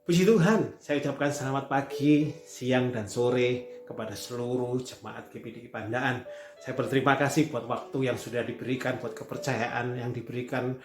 Puji Tuhan, saya ucapkan selamat pagi, siang, dan sore kepada seluruh jemaat GPDI Pandaan. Saya berterima kasih buat waktu yang sudah diberikan, buat kepercayaan yang diberikan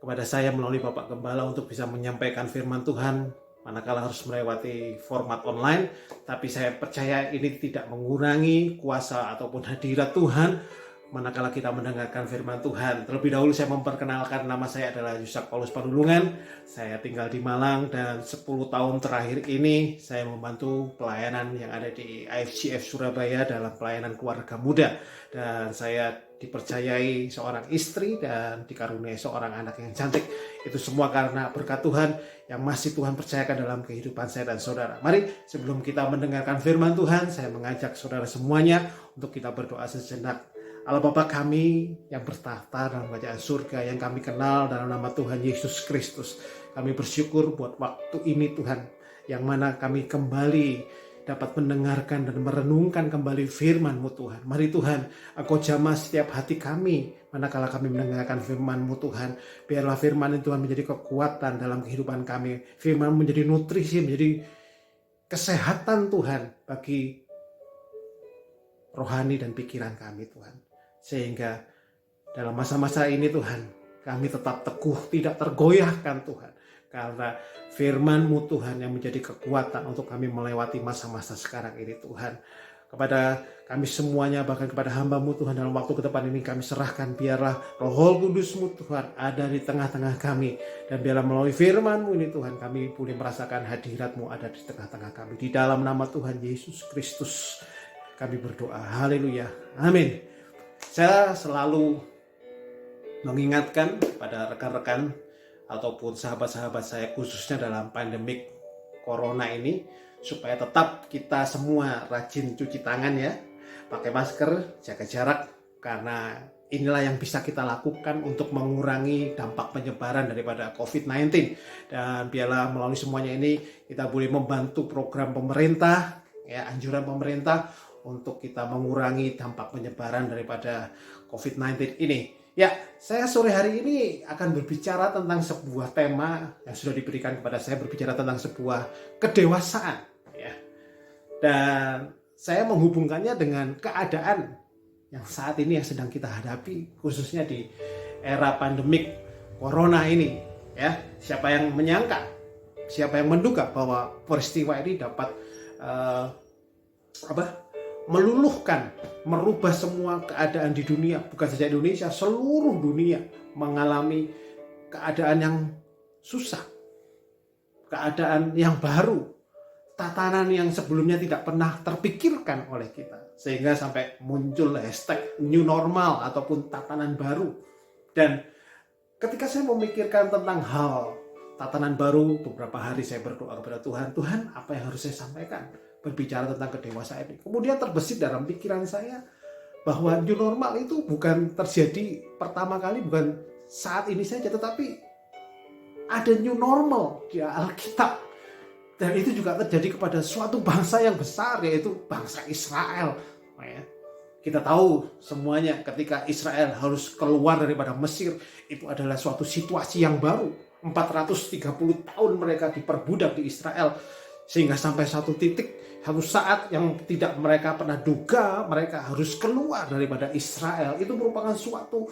kepada saya melalui Bapak Gembala untuk bisa menyampaikan firman Tuhan, manakala harus melewati format online. Tapi saya percaya ini tidak mengurangi kuasa ataupun hadirat Tuhan manakala kita mendengarkan firman Tuhan. Terlebih dahulu saya memperkenalkan, nama saya adalah Yusak Paulus Panulungan. Saya tinggal di Malang dan 10 tahun terakhir ini saya membantu pelayanan yang ada di IFCF Surabaya dalam pelayanan keluarga muda. Dan saya dipercayai seorang istri dan dikaruniai seorang anak yang cantik. Itu semua karena berkat Tuhan yang masih Tuhan percayakan dalam kehidupan saya dan saudara. Mari sebelum kita mendengarkan firman Tuhan, saya mengajak saudara semuanya untuk kita berdoa sejenak. Allah Bapa kami yang bertahta dalam kerajaan surga, yang kami kenal dalam nama Tuhan Yesus Kristus. Kami bersyukur buat waktu ini Tuhan, yang mana kami kembali dapat mendengarkan dan merenungkan kembali firman-Mu Tuhan. Mari Tuhan, Engkau jamah setiap hati kami manakala kami mendengarkan firman-Mu Tuhan. Biarlah firman itu Tuhan menjadi kekuatan dalam kehidupan kami. Firman menjadi nutrisi, menjadi kesehatan Tuhan bagi rohani dan pikiran kami Tuhan. Sehingga dalam masa-masa ini Tuhan, kami tetap teguh, tidak tergoyahkan Tuhan. Karena firman-Mu Tuhan yang menjadi kekuatan untuk kami melewati masa-masa sekarang ini Tuhan. Kepada kami semuanya, bahkan kepada hamba-Mu Tuhan dalam waktu ke depan ini kami serahkan. Biarlah Roh Kudus-Mu Tuhan ada di tengah-tengah kami. Dan biarlah melalui firman-Mu ini Tuhan, kami boleh merasakan hadirat-Mu ada di tengah-tengah kami. Di dalam nama Tuhan Yesus Kristus kami berdoa. Haleluya. Amin. Saya selalu mengingatkan pada rekan-rekan ataupun sahabat-sahabat saya khususnya dalam pandemik corona ini supaya tetap kita semua rajin cuci tangan ya, pakai masker, jaga jarak, karena inilah yang bisa kita lakukan untuk mengurangi dampak penyebaran daripada COVID-19. Dan biarlah melalui semuanya ini kita boleh membantu program pemerintah, ya, anjuran pemerintah untuk kita mengurangi dampak penyebaran daripada COVID-19 ini. Ya, saya sore hari ini akan berbicara tentang sebuah tema yang sudah diberikan kepada saya, berbicara tentang sebuah kedewasaan. Ya. Dan saya menghubungkannya dengan keadaan yang saat ini yang sedang kita hadapi, khususnya di era pandemik corona ini. Ya, siapa yang menyangka, siapa yang menduga bahwa peristiwa ini dapat meluluhkan, merubah semua keadaan di dunia, bukan saja Indonesia, seluruh dunia mengalami keadaan yang susah, keadaan yang baru, tatanan yang sebelumnya tidak pernah terpikirkan oleh kita, sehingga sampai muncul hashtag new normal ataupun tatanan baru. Dan ketika saya memikirkan tentang hal tatanan baru, beberapa hari saya berdoa kepada Tuhan, Tuhan apa yang harus saya sampaikan? Berbicara tentang kedewasaan ini. Kemudian terbesit dalam pikiran saya bahwa new normal itu bukan terjadi pertama kali, bukan saat ini saja, tetapi ada new normal di Alkitab. Dan itu juga terjadi kepada suatu bangsa yang besar, yaitu bangsa Israel. Kita tahu semuanya ketika Israel harus keluar daripada Mesir, itu adalah suatu situasi yang baru. 430 tahun mereka diperbudak di Israel. Sehingga sampai satu titik, satu saat yang tidak mereka pernah duga, mereka harus keluar daripada Israel. Itu merupakan suatu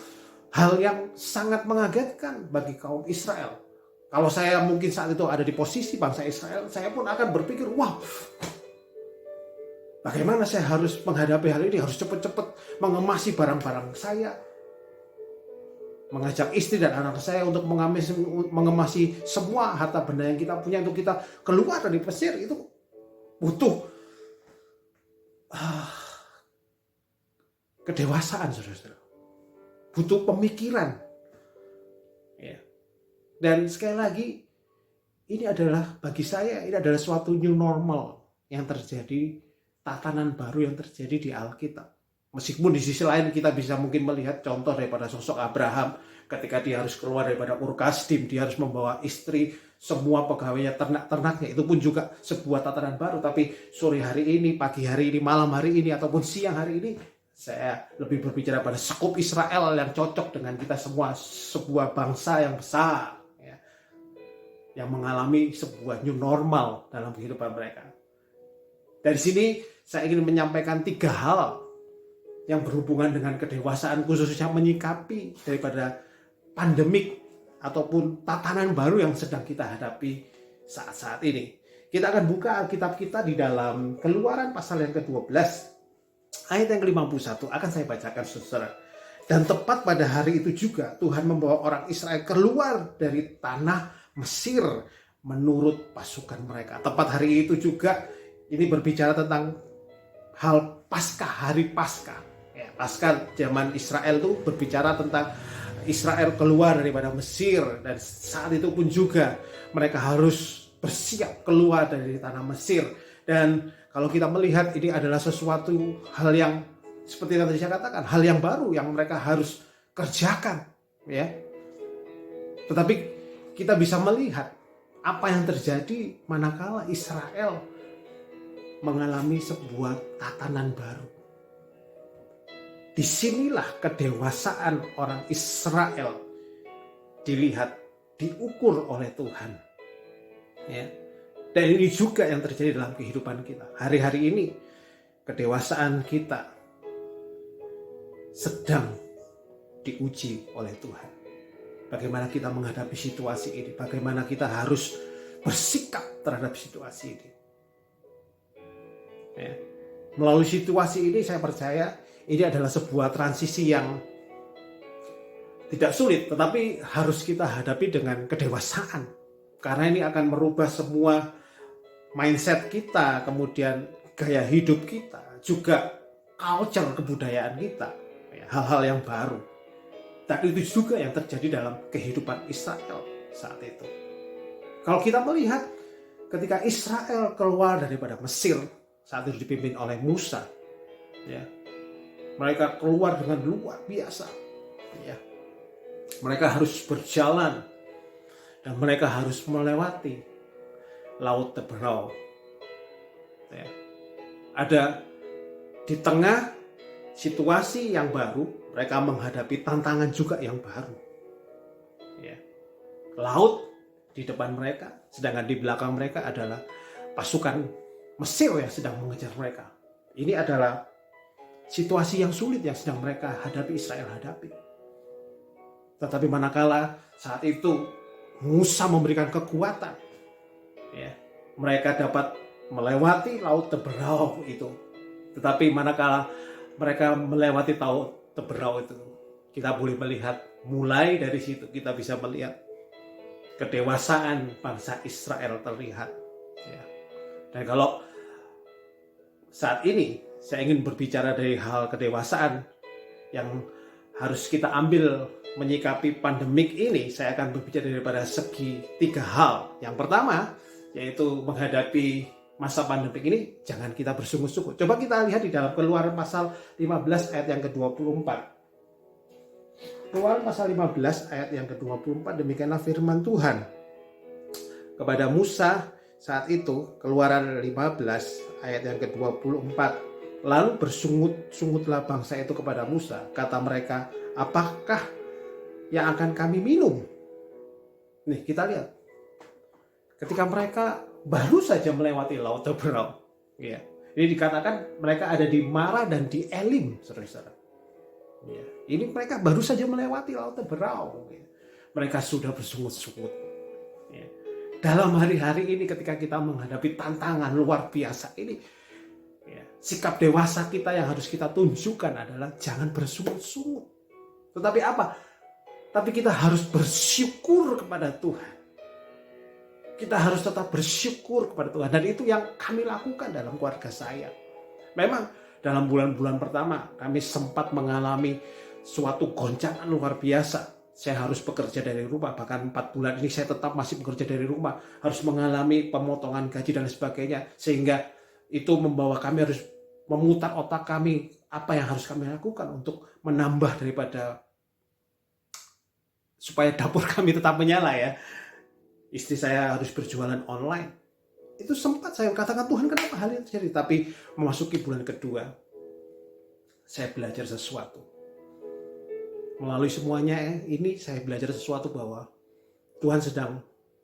hal yang sangat mengagetkan bagi kaum Israel. Kalau saya mungkin saat itu ada di posisi bangsa Israel, saya pun akan berpikir, wah, bagaimana saya harus menghadapi hal ini, harus cepat-cepat mengemasi barang-barang saya, mengajak istri dan anak saya untuk mengemasi semua harta benda yang kita punya untuk kita keluar dari Mesir. Itu butuh kedewasaan, saudara-saudara. Butuh pemikiran. Ya. Dan sekali lagi, ini adalah bagi saya, ini adalah suatu new normal yang terjadi, tatanan baru yang terjadi di Alkitab. Meskipun di sisi lain kita bisa mungkin melihat contoh daripada sosok Abraham ketika dia harus keluar daripada Ur Kasdim, dia harus membawa istri, semua pegawainya, ternak-ternaknya, itu pun juga sebuah tatanan baru. Tapi sore hari ini, pagi hari ini, malam hari ini, ataupun siang hari ini, saya lebih berbicara pada skup Israel yang cocok dengan kita semua, sebuah bangsa yang besar. yang mengalami sebuah new normal dalam kehidupan mereka. Dari sini saya ingin menyampaikan 3 hal yang berhubungan dengan kedewasaan, khususnya menyikapi daripada pandemik ataupun tatanan baru yang sedang kita hadapi saat-saat ini. Kita akan buka Alkitab kita di dalam Keluaran pasal yang ke-12 ayat yang ke-51, akan saya bacakan saudara. Dan tepat pada hari itu juga Tuhan membawa orang Israel keluar dari tanah Mesir menurut pasukan mereka. Tepat hari itu juga ini berbicara tentang hal Paskah, hari Paskah. Ya, Paskah zaman Israel itu berbicara tentang Israel keluar daripada Mesir, dan saat itu pun juga mereka harus bersiap keluar dari tanah Mesir. Dan kalau kita melihat ini adalah sesuatu hal yang seperti yang tadi saya katakan, hal yang baru yang mereka harus kerjakan, ya. Tetapi kita bisa melihat apa yang terjadi manakala Israel mengalami sebuah tatanan baru. Disinilah kedewasaan orang Israel dilihat, diukur oleh Tuhan. Ya. Dan ini juga yang terjadi dalam kehidupan kita. Hari-hari ini kedewasaan kita sedang diuji oleh Tuhan. Bagaimana kita menghadapi situasi ini, bagaimana kita harus bersikap terhadap situasi ini. Ya. Melalui situasi ini saya percaya ini adalah sebuah transisi yang tidak sulit, tetapi harus kita hadapi dengan kedewasaan. Karena ini akan merubah semua mindset kita, kemudian gaya hidup kita, juga culture, kebudayaan kita, hal-hal yang baru. Dan itu juga yang terjadi dalam kehidupan Israel saat itu. Kalau kita melihat ketika Israel keluar daripada Mesir, saat itu dipimpin oleh Musa, ya, mereka keluar dengan luar biasa. Ya. Mereka harus berjalan dan mereka harus melewati Laut Teberau. Ya. Ada di tengah situasi yang baru, mereka menghadapi tantangan juga yang baru. Ya. Laut di depan mereka, sedangkan di belakang mereka adalah pasukan Mesir yang sedang mengejar mereka. Ini adalah situasi yang sulit yang sedang mereka hadapi, Israel hadapi. Tetapi manakala saat itu Musa memberikan kekuatan, ya, mereka dapat melewati Laut Teberau itu. Tetapi manakala mereka melewati Laut Teberau itu, kita boleh melihat mulai dari situ kita bisa melihat kedewasaan bangsa Israel terlihat. Ya. Dan kalau saat ini saya ingin berbicara dari hal kedewasaan yang harus kita ambil menyikapi pandemik ini, saya akan berbicara daripada segi 3 hal. Yang pertama, yaitu menghadapi masa pandemik ini, jangan kita bersungut-sungut. Coba kita lihat di dalam Keluaran pasal 15 ayat yang ke-24. Keluaran pasal 15 ayat yang ke-24, demikianlah firman Tuhan kepada Musa saat itu. Keluaran 15 ayat yang ke-24. Lalu bersungut-sungutlah bangsa itu kepada Musa. Kata mereka, apakah yang akan kami minum? Nih kita lihat. Ketika mereka baru saja melewati Laut Teberau. Ya. Ini dikatakan mereka ada di Mara dan di Elim, saudara-saudara. Ya. Ini mereka baru saja melewati Laut Teberau. Ya. Mereka sudah bersungut-sungut. Ya. Dalam hari-hari ini ketika kita menghadapi tantangan luar biasa ini, ya, sikap dewasa kita yang harus kita tunjukkan adalah jangan bersungut-sungut. Tetapi apa? Tapi kita harus bersyukur kepada Tuhan. Kita harus tetap bersyukur kepada Tuhan. Dan itu yang kami lakukan dalam keluarga saya. Memang dalam bulan-bulan pertama kami sempat mengalami suatu goncangan luar biasa. Saya harus bekerja dari rumah. Bahkan 4 bulan ini saya tetap masih bekerja dari rumah. Harus mengalami pemotongan gaji dan sebagainya. Sehingga itu membawa kami harus memutar otak kami. Apa yang harus kami lakukan untuk menambah daripada supaya dapur kami tetap menyala ya. Istri saya harus berjualan online. Itu sempat saya katakan, Tuhan kenapa hal ini terjadi? Tapi memasuki bulan kedua, saya belajar sesuatu. Melalui semuanya ini saya belajar sesuatu bahwa Tuhan sedang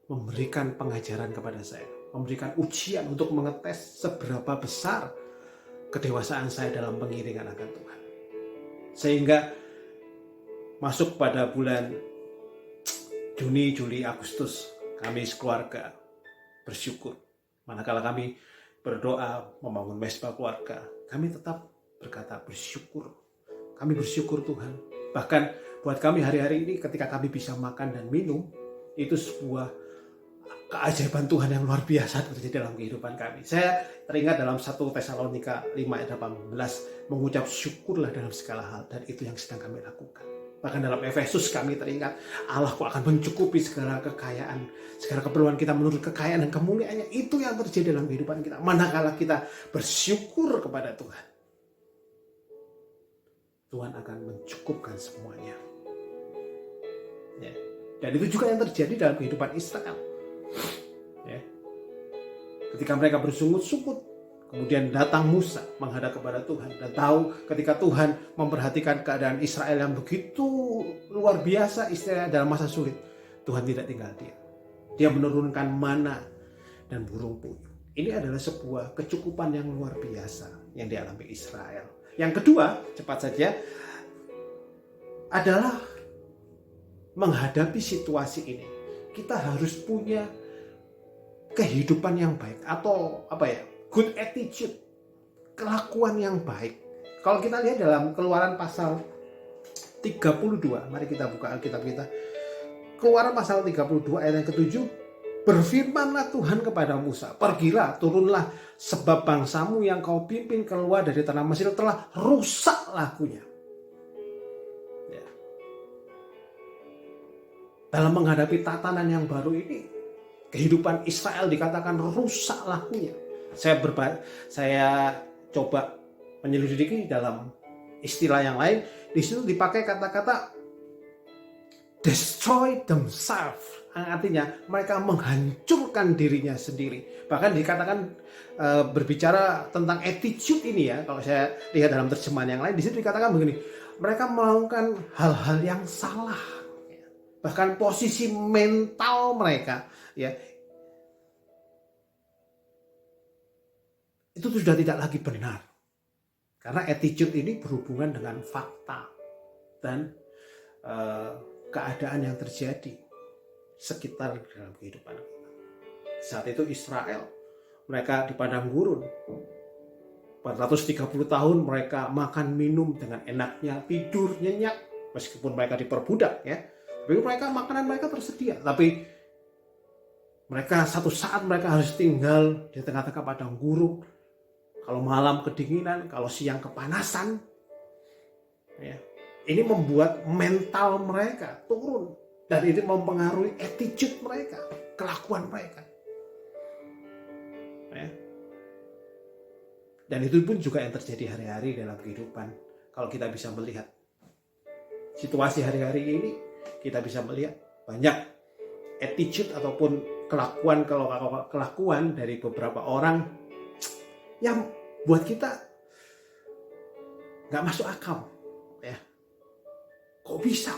memberikan pengajaran kepada saya, memberikan ujian untuk mengetes seberapa besar kedewasaan saya dalam pengiringan akan Tuhan. Sehingga masuk pada bulan Juni, Juli, Agustus, kami sekeluarga bersyukur. Manakala kami berdoa membangun mesbah keluarga, kami tetap berkata bersyukur. Kami bersyukur Tuhan. Bahkan buat kami hari-hari ini ketika kami bisa makan dan minum, itu sebuah keajaiban Tuhan yang luar biasa terjadi dalam kehidupan kami. Saya teringat dalam 1 Tesalonika 5 ayat 18, mengucap syukurlah dalam segala hal, dan itu yang sedang kami lakukan. Bahkan dalam Efesus kami teringat, Allahku akan mencukupi segala kekayaan, segala keperluan kita menurut kekayaan dan kemuliaannya. Itu yang terjadi dalam kehidupan kita, manakala kita bersyukur kepada Tuhan. Tuhan akan mencukupkan semuanya. Ya. Dan itu juga yang terjadi dalam kehidupan Israel. Ya. Ketika mereka bersungut-sungut, kemudian datang Musa menghadap kepada Tuhan dan tahu ketika Tuhan memperhatikan keadaan Israel yang begitu luar biasa istilahnya dalam masa sulit, Tuhan tidak tinggal diam. Dia menurunkan mana dan burung puyuh. Ini adalah sebuah kecukupan yang luar biasa yang dialami Israel. Yang kedua, cepat saja, adalah menghadapi situasi ini. Kita harus punya kehidupan yang baik atau good attitude, kelakuan yang baik. Kalau kita lihat dalam Keluaran pasal 32, mari kita buka Alkitab kita. Keluaran pasal 32 ayat yang ke-7, berfirmanlah Tuhan kepada Musa, pergilah, turunlah, sebab bangsamu yang kau pimpin keluar dari tanah Mesir telah rusak lakunya. Ya. Dalam menghadapi tatanan yang baru ini, kehidupan Israel dikatakan rusak lakunya. Saya coba menyelidiki dalam istilah yang lain. Di situ dipakai kata-kata destroy themselves, artinya mereka menghancurkan dirinya sendiri. Bahkan dikatakan berbicara tentang attitude ini ya. Kalau saya lihat dalam terjemahan yang lain, di situ dikatakan begini, mereka melakukan hal-hal yang salah. Bahkan posisi mental mereka ya, itu sudah tidak lagi benar. Karena attitude ini berhubungan dengan fakta dan keadaan yang terjadi sekitar dalam kehidupan kita. Saat itu Israel, mereka di padang gurun, 430 tahun mereka makan minum dengan enaknya, tidur nyenyak, meskipun mereka diperbudak ya. Tapi makanan mereka tersedia. Tapi mereka satu saat mereka harus tinggal di tengah-tengah padang gurun. Kalau malam kedinginan, kalau siang kepanasan. Ya. Ini membuat mental mereka turun. Dan ini mempengaruhi attitude mereka, kelakuan mereka. Ya. Dan itu pun juga yang terjadi hari-hari dalam kehidupan. Kalau kita bisa melihat situasi hari-hari ini, kita bisa melihat banyak attitude ataupun kelakuan dari beberapa orang yang buat kita nggak masuk akal. Ya. Kok bisa?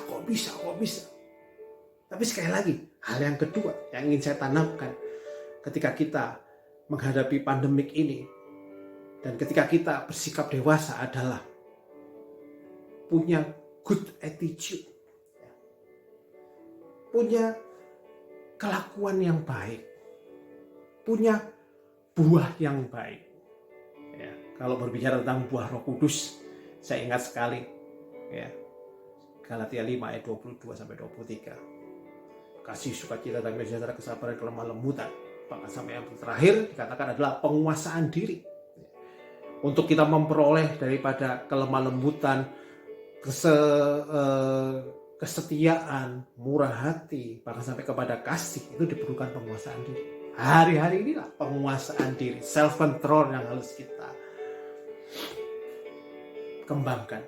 Tapi sekali lagi, hal yang kedua yang ingin saya tanamkan ketika kita menghadapi pandemik ini dan ketika kita bersikap dewasa adalah punya good attitude, punya kelakuan yang baik, punya buah yang baik. Ya, kalau berbicara tentang buah Roh Kudus, saya ingat sekali ya, Galatia 5 ayat 22 sampai 23. Kasih, sukacita, damai sejahtera, kesabaran, kelemah lembutan. Bahkan sampai yang terakhir dikatakan adalah penguasaan diri. Untuk kita memperoleh daripada kelemah lembutan, kesetiaan, murah hati, bahkan sampai kepada kasih, itu diperlukan penguasaan diri. Hari-hari inilah penguasaan diri, self control yang harus kita kembangkan.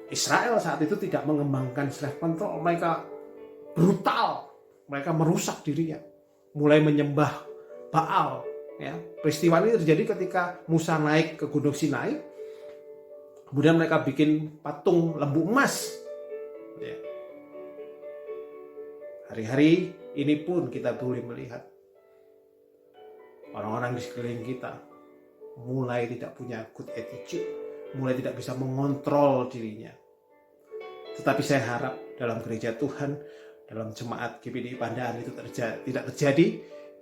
Israel saat itu tidak mengembangkan self control, mereka brutal. Mereka merusak dirinya, mulai menyembah Baal. Ya. Peristiwa ini terjadi ketika Musa naik ke Gunung Sinai, kemudian mereka bikin patung lembu emas. Ya. Hari-hari ini pun kita boleh melihat orang-orang di sekeliling kita mulai tidak punya good attitude, mulai tidak bisa mengontrol dirinya. Tetapi saya harap dalam gereja Tuhan, dalam jemaat GPDI Pandaan itu tidak terjadi.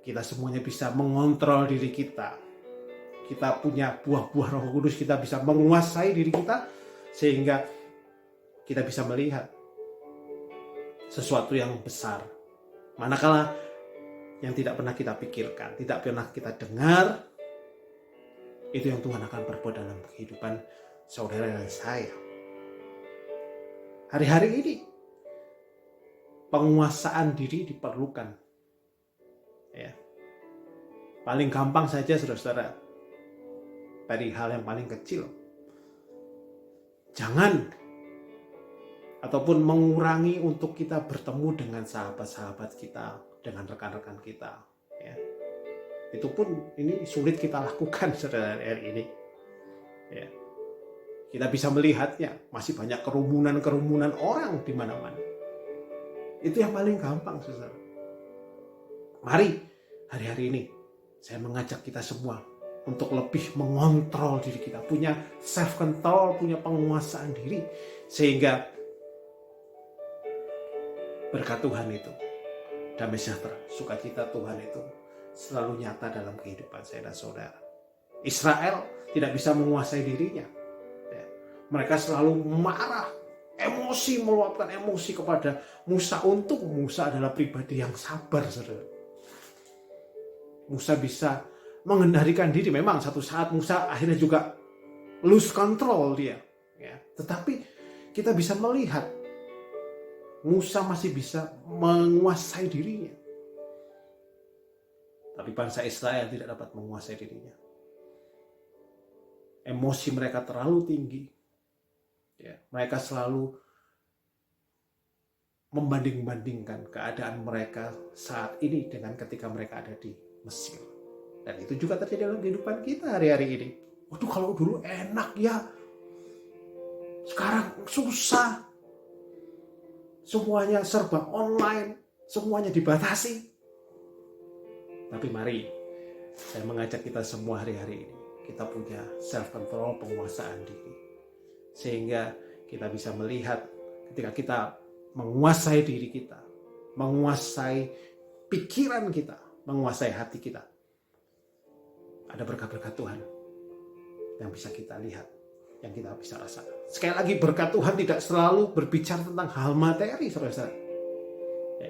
Kita semuanya bisa mengontrol diri kita. Kita punya buah-buah Roh Kudus, kita bisa menguasai diri kita sehingga kita bisa melihat sesuatu yang besar. Manakala yang tidak pernah kita pikirkan, tidak pernah kita dengar, itu yang Tuhan akan perbuat dalam kehidupan saudara dan saya. Hari-hari ini penguasaan diri diperlukan. Ya. Paling gampang saja saudara-saudara, dari hal yang paling kecil. Jangan ataupun mengurangi untuk kita bertemu dengan sahabat-sahabat kita, dengan rekan-rekan kita. Ya. Itu pun ini sulit kita lakukan saudara hari ini. Ya. Kita bisa melihatnya, masih banyak kerumunan-kerumunan orang di mana-mana. Itu yang paling gampang saudara. Mari hari-hari ini saya mengajak kita semua untuk lebih mengontrol diri kita, punya self control, punya penguasaan diri, sehingga berkat Tuhan itu, damai sejahtera, sukacita Tuhan itu selalu nyata dalam kehidupan saya dan saudara. Israel tidak bisa menguasai dirinya. Mereka selalu marah, emosi, meluapkan emosi kepada Musa. Untung Musa adalah pribadi yang sabar, saudara. Musa bisa mengendalikan diri. Memang satu saat Musa akhirnya juga lose control dia. Ya. Tetapi kita bisa melihat Musa masih bisa menguasai dirinya. Tapi bangsa Israel tidak dapat menguasai dirinya. Emosi mereka terlalu tinggi. Ya, mereka selalu membanding-bandingkan keadaan mereka saat ini dengan ketika mereka ada di Mesir. Dan itu juga terjadi dalam kehidupan kita hari-hari ini. Waduh, kalau dulu enak ya, sekarang susah. Semuanya serba online, semuanya dibatasi. Tapi mari, saya mengajak kita semua hari-hari ini, kita punya self-control, penguasaan diri. Sehingga kita bisa melihat ketika kita menguasai diri kita, menguasai pikiran kita, menguasai hati kita, ada berkat-berkat Tuhan yang bisa kita lihat, yang kita bisa rasakan. Sekali lagi, berkat Tuhan tidak selalu berbicara tentang hal materi, saudara.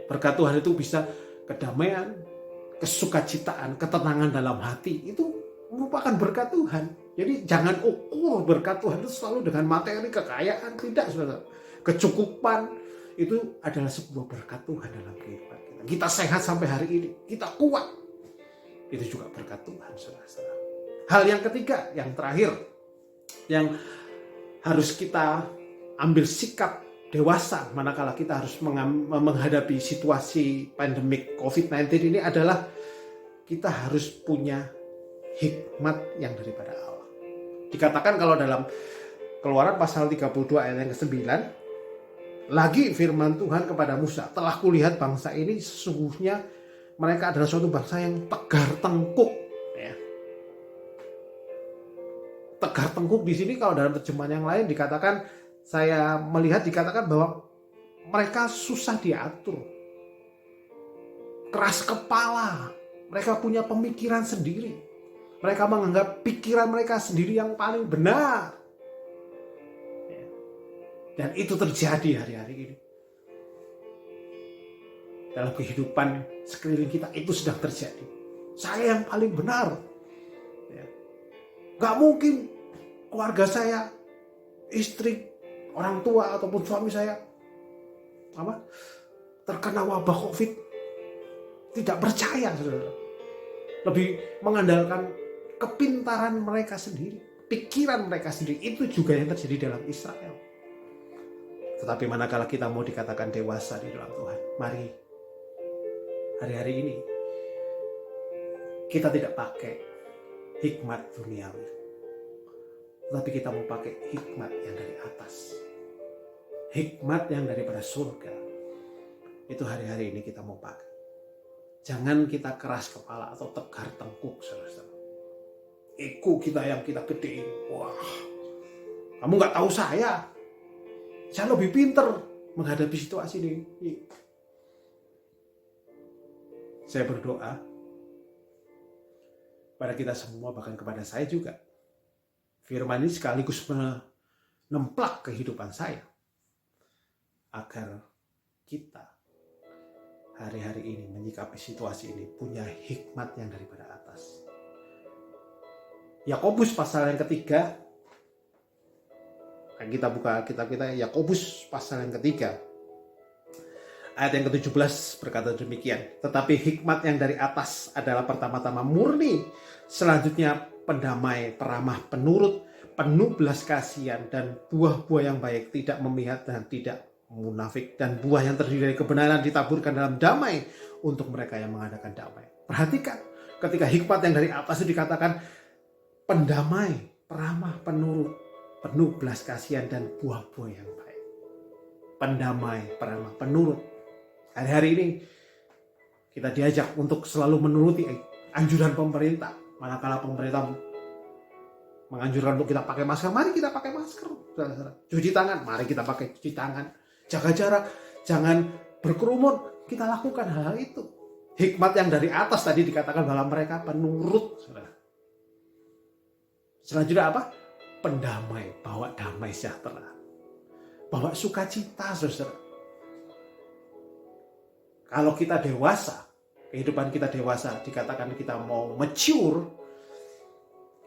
Berkat Tuhan itu bisa kedamaian, kesukacitaan, ketenangan dalam hati. Itu merupakan berkat Tuhan. Jadi jangan ukur berkat Tuhan itu selalu dengan materi, kekayaan. Tidak, saudara. Kecukupan itu adalah sebuah berkat Tuhan dalam kehidupan kita. Kita sehat sampai hari ini, kita kuat. Itu juga berkat Tuhan, saudara. Hal yang ketiga, yang terakhir, yang harus kita ambil sikap dewasa manakala kita harus menghadapi situasi pandemik COVID-19 ini adalah kita harus punya hikmat yang daripada Allah. Dikatakan kalau dalam Keluaran pasal 32 ayat yang ke-9, lagi firman Tuhan kepada Musa, telah kulihat bangsa ini sesungguhnya mereka adalah suatu bangsa yang tegar tengkuk. Ya. Tegar tengkuk di sini kalau dalam terjemahan yang lain dikatakan, saya melihat dikatakan bahwa mereka susah diatur, keras kepala, mereka punya pemikiran sendiri, mereka menganggap pikiran mereka sendiri yang paling benar. Dan itu terjadi hari-hari ini. Dalam kehidupan sekeliling kita itu sedang terjadi. Saya yang paling benar. Gak mungkin keluarga saya, istri, orang tua ataupun suami saya terkena wabah COVID. Tidak percaya, saudara. Lebih mengandalkan kepintaran mereka sendiri, pikiran mereka sendiri. Itu juga yang terjadi dalam Israel. Tetapi manakala kita mau dikatakan dewasa di dalam Tuhan, mari hari-hari ini kita tidak pakai hikmat duniawi, tetapi kita mau pakai hikmat yang dari atas, hikmat yang daripada surga. Itu hari-hari ini kita mau pakai. Jangan kita keras kepala atau tegar tengkuk, saudara-saudara. Ego kita yang kita gedein. Wah, kamu nggak tahu saya lebih pinter menghadapi situasi ini. Saya berdoa pada kita semua, bahkan kepada saya juga, firman ini sekaligus menemplak kehidupan saya, agar kita hari-hari ini menyikapi situasi ini punya hikmat yang daripada atas. Yakobus pasal yang ketiga, kita buka kitab kita, Yakobus pasal yang ketiga, ayat yang ke-17 berkata demikian. Tetapi hikmat yang dari atas adalah pertama-tama murni, selanjutnya pendamai, peramah, penurut, penuh belas kasihan, dan buah-buah yang baik, tidak memihak dan tidak munafik, dan buah yang terdiri dari kebenaran ditaburkan dalam damai untuk mereka yang mengadakan damai. Perhatikan, ketika hikmat yang dari atas itu dikatakan pendamai, peramah, penurut, penuh belas kasihan, dan buah-buah yang baik. Pendamai, peramah, penurut. Hari-hari ini kita diajak untuk selalu menuruti anjuran pemerintah. Manakala pemerintah menganjurkan untuk kita pakai masker, mari kita pakai masker. Cuci tangan, mari kita pakai cuci tangan. Jaga jarak, jangan berkerumun, kita lakukan hal itu. Hikmat yang dari atas tadi dikatakan bahwa mereka penurut. Selanjutnya apa? Pendamai, bawa damai sejahtera, bawa sukacita, saudara. Kalau kita dewasa, kehidupan kita dewasa, dikatakan kita mau mature,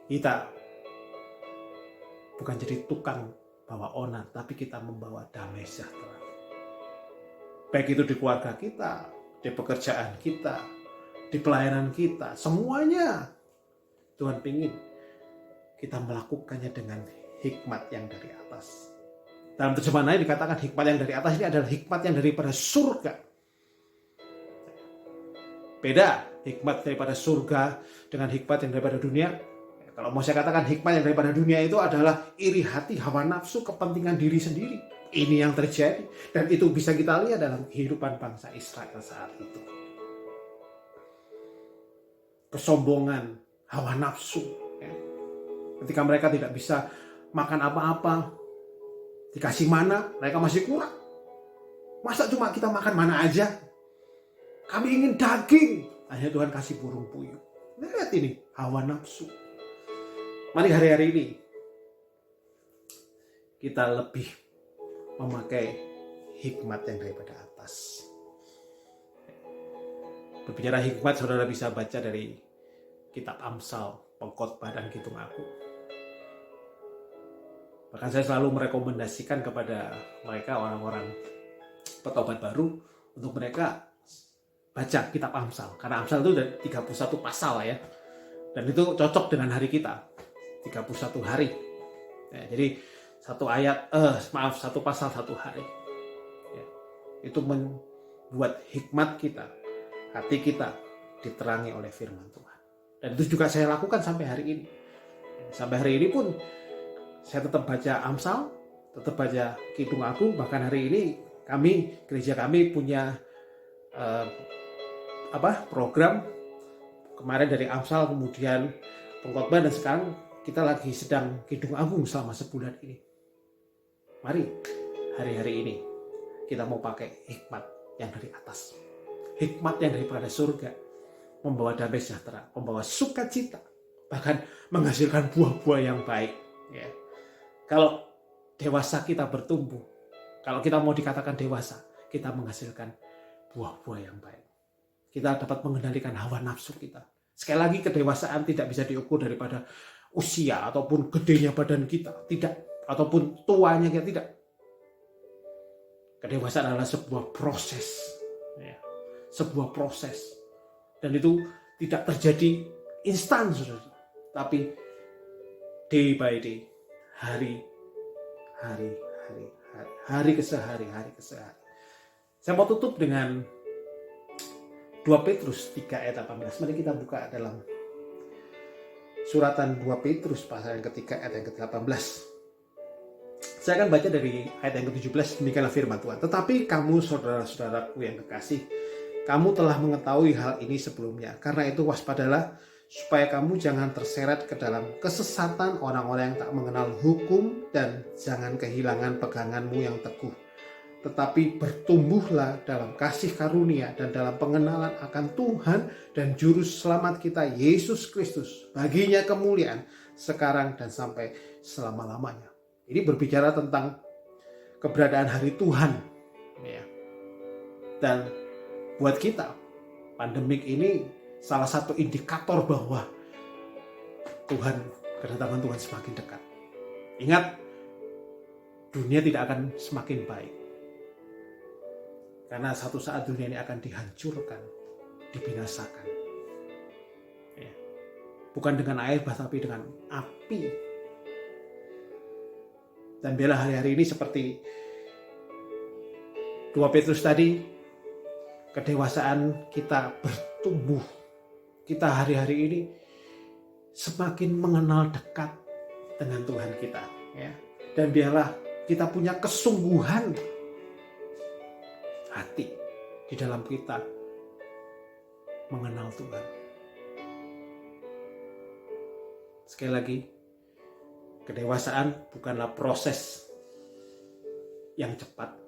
kita bukan jadi tukang bawa onar, tapi kita membawa damai sejahtera. Baik itu di keluarga kita, di pekerjaan kita, di pelayanan kita, semuanya Tuhan ingin kita melakukannya dengan hikmat yang dari atas. Dalam terjemahan lain dikatakan hikmat yang dari atas ini adalah hikmat yang daripada surga. Beda hikmat daripada surga dengan hikmat yang daripada dunia. Kalau mau saya katakan hikmat yang daripada dunia itu adalah iri hati, hawa nafsu, kepentingan diri sendiri. Ini yang terjadi. Dan itu bisa kita lihat dalam kehidupan bangsa Israel saat itu. Kesombongan, hawa nafsu. Ketika mereka tidak bisa makan apa-apa, dikasih mana, mereka masih kurang. Masa cuma kita makan mana aja? Kami ingin daging. Akhirnya Tuhan kasih burung puyuh. Lihat ini, hawa nafsu. Mari hari-hari ini kita lebih memakai hikmat yang daripada atas. Berbicara hikmat, saudara bisa baca dari kitab Amsal, Pengkhotbah, dan Kitung Aku. Bahkan saya selalu merekomendasikan kepada mereka, orang-orang petobat baru, untuk mereka baca kitab Amsal. Karena Amsal itu ada 31 pasal ya. Dan itu cocok dengan hari kita. 31 hari. Ya, jadi satu pasal satu hari. Ya, itu membuat hikmat kita, hati kita diterangi oleh firman Tuhan. Dan itu juga saya lakukan sampai hari ini. Sampai hari ini pun saya tetap baca Amsal, tetap baca Kitung Aku. Bahkan hari ini gereja kami punya program kemarin dari Amsal, kemudian Pengkhotbah, dan sekarang kita lagi sedang Kidung Agung selama sebulan ini. Mari hari-hari ini kita mau pakai hikmat yang dari atas, hikmat yang daripada surga, membawa damai sejahtera, membawa sukacita, bahkan menghasilkan buah-buah yang baik. Ya. Kalau dewasa kita bertumbuh, kalau kita mau dikatakan dewasa, kita menghasilkan buah-buah yang baik. Kita dapat mengendalikan hawa nafsu kita. Sekali lagi, kedewasaan tidak bisa diukur daripada usia ataupun gedenya badan kita, tidak, ataupun tuanya kita, tidak. Kedewasaan adalah sebuah proses, ya. Sebuah proses, dan itu tidak terjadi instan, saudara, tapi day by day, hari ke sehari. Saya mau tutup dengan 2 Petrus 3 ayat 18. Mari kita buka dalam suratan 2 Petrus pasal yang ketiga ayat yang ke-18. Saya akan baca dari ayat yang ke-17. Demikianlah firman Tuhan. Tetapi kamu, saudara-saudaraku yang kekasih, Kamu telah mengetahui hal ini sebelumnya. Karena itu waspadalah, supaya kamu jangan terseret ke dalam kesesatan orang-orang yang tak mengenal hukum, dan jangan kehilangan peganganmu yang teguh. Tetapi bertumbuhlah dalam kasih karunia dan dalam pengenalan akan Tuhan dan Juru Selamat kita, Yesus Kristus. Baginya kemuliaan sekarang dan sampai selama-lamanya. Ini berbicara tentang keberadaan hari Tuhan. Dan buat kita, pandemik ini salah satu indikator bahwa kedatangan Tuhan semakin dekat. Ingat, dunia tidak akan semakin baik. Karena satu saat dunia ini akan dihancurkan, dibinasakan. Bukan dengan air bah, tapi dengan api. Dan biarlah hari-hari ini seperti 2 Petrus tadi, kedewasaan kita bertumbuh. Kita hari-hari ini semakin mengenal dekat dengan Tuhan kita. Dan biarlah kita punya kesungguhan hati di dalam kita mengenal Tuhan. Sekali lagi, kedewasaan bukanlah proses yang cepat,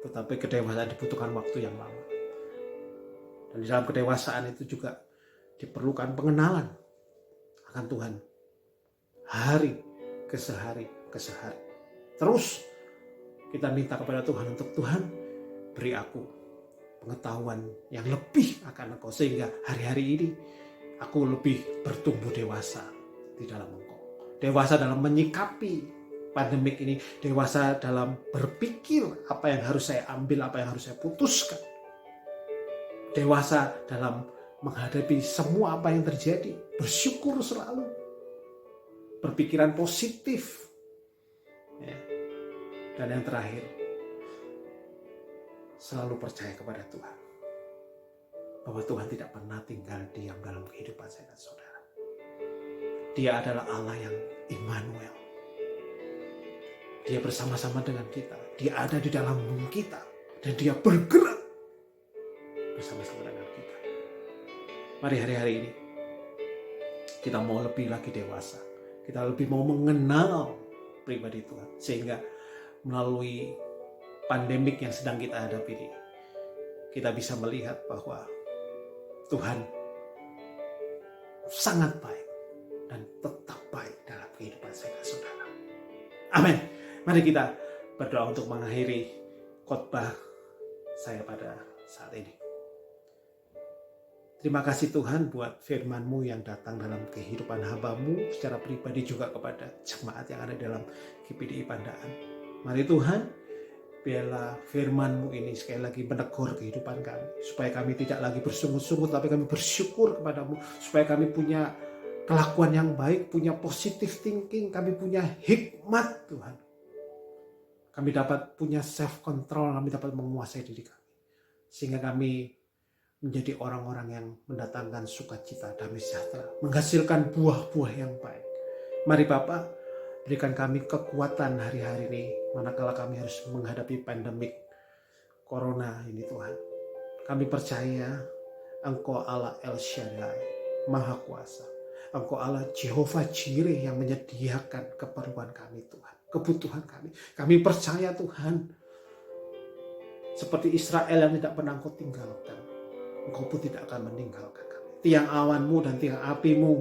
tetapi kedewasaan dibutuhkan waktu yang lama. Dan di dalam kedewasaan itu juga diperlukan pengenalan akan Tuhan hari ke sehari. Terus kita minta kepada Tuhan untuk, Tuhan, beri aku pengetahuan yang lebih akan Engkau, sehingga hari-hari ini aku lebih bertumbuh dewasa di dalam Engkau. Dewasa dalam menyikapi pandemik ini, dewasa dalam berpikir apa yang harus saya ambil, apa yang harus saya putuskan. Dewasa dalam menghadapi semua apa yang terjadi, bersyukur selalu, berpikiran positif. Dan yang terakhir, selalu percaya kepada Tuhan, bahwa Tuhan tidak pernah tinggal diam dalam kehidupan saya dan saudara. Dia adalah Allah yang Immanuel. Dia bersama-sama dengan kita. Dia ada di dalam kita. Dan dia bergerak bersama-sama dengan kita. Mari hari-hari ini kita mau lebih lagi dewasa. Kita lebih mau mengenal pribadi Tuhan. Sehingga melalui pandemik yang sedang kita hadapi ini, kita bisa melihat bahwa Tuhan sangat baik dan tetap baik dalam kehidupan saya dan saudara. Amin. Mari kita berdoa untuk mengakhiri khotbah saya pada saat ini. Terima kasih Tuhan buat firman-Mu yang datang dalam kehidupan hamba-Mu secara pribadi, juga kepada jemaat yang ada dalam GPDI Pandaan. Mari Tuhan, biarlah firman-Mu ini sekali lagi menegur kehidupan kami, supaya kami tidak lagi bersungut-sungut, tapi kami bersyukur kepada-Mu, supaya kami punya kelakuan yang baik, punya positive thinking, kami punya hikmat Tuhan. Kami dapat punya self control, kami dapat menguasai diri kami, sehingga kami menjadi orang-orang yang mendatangkan sukacita, damai sejahtera, menghasilkan buah-buah yang baik. Mari Bapa, berikan kami kekuatan hari-hari ini, manakala kami harus menghadapi pandemik corona ini Tuhan. Kami percaya Engkau Allah El Shaddai, Maha Kuasa. Engkau Allah Jehovah Jireh yang menyediakan keperluan kami Tuhan, kebutuhan kami. Kami percaya Tuhan, seperti Israel yang tidak pernah Engkau tinggalkan, Engkau pun tidak akan meninggalkan kami. Tiang awan-Mu dan tiang api-Mu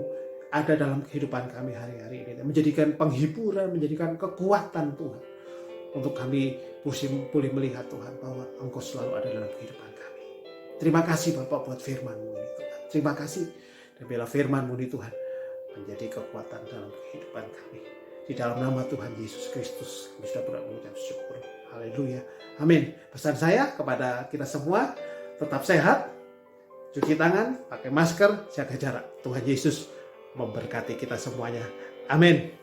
ada dalam kehidupan kami hari-hari ini, menjadikan penghiburan, menjadikan kekuatan Tuhan, untuk kami boleh melihat Tuhan bahwa Engkau selalu ada dalam kehidupan kami. Terima kasih Bapak buat firman-Mu ini Tuhan. Terima kasih, dan biarlah firman-Mu ini Tuhan menjadi kekuatan dalam kehidupan kami. Di dalam nama Tuhan Yesus Kristus kami sudah mengucap syukur. Haleluya. Amin. Pesan saya kepada kita semua, tetap sehat, cuci tangan, pakai masker, jaga jarak. Tuhan Yesus memberkati kita semuanya. Amin.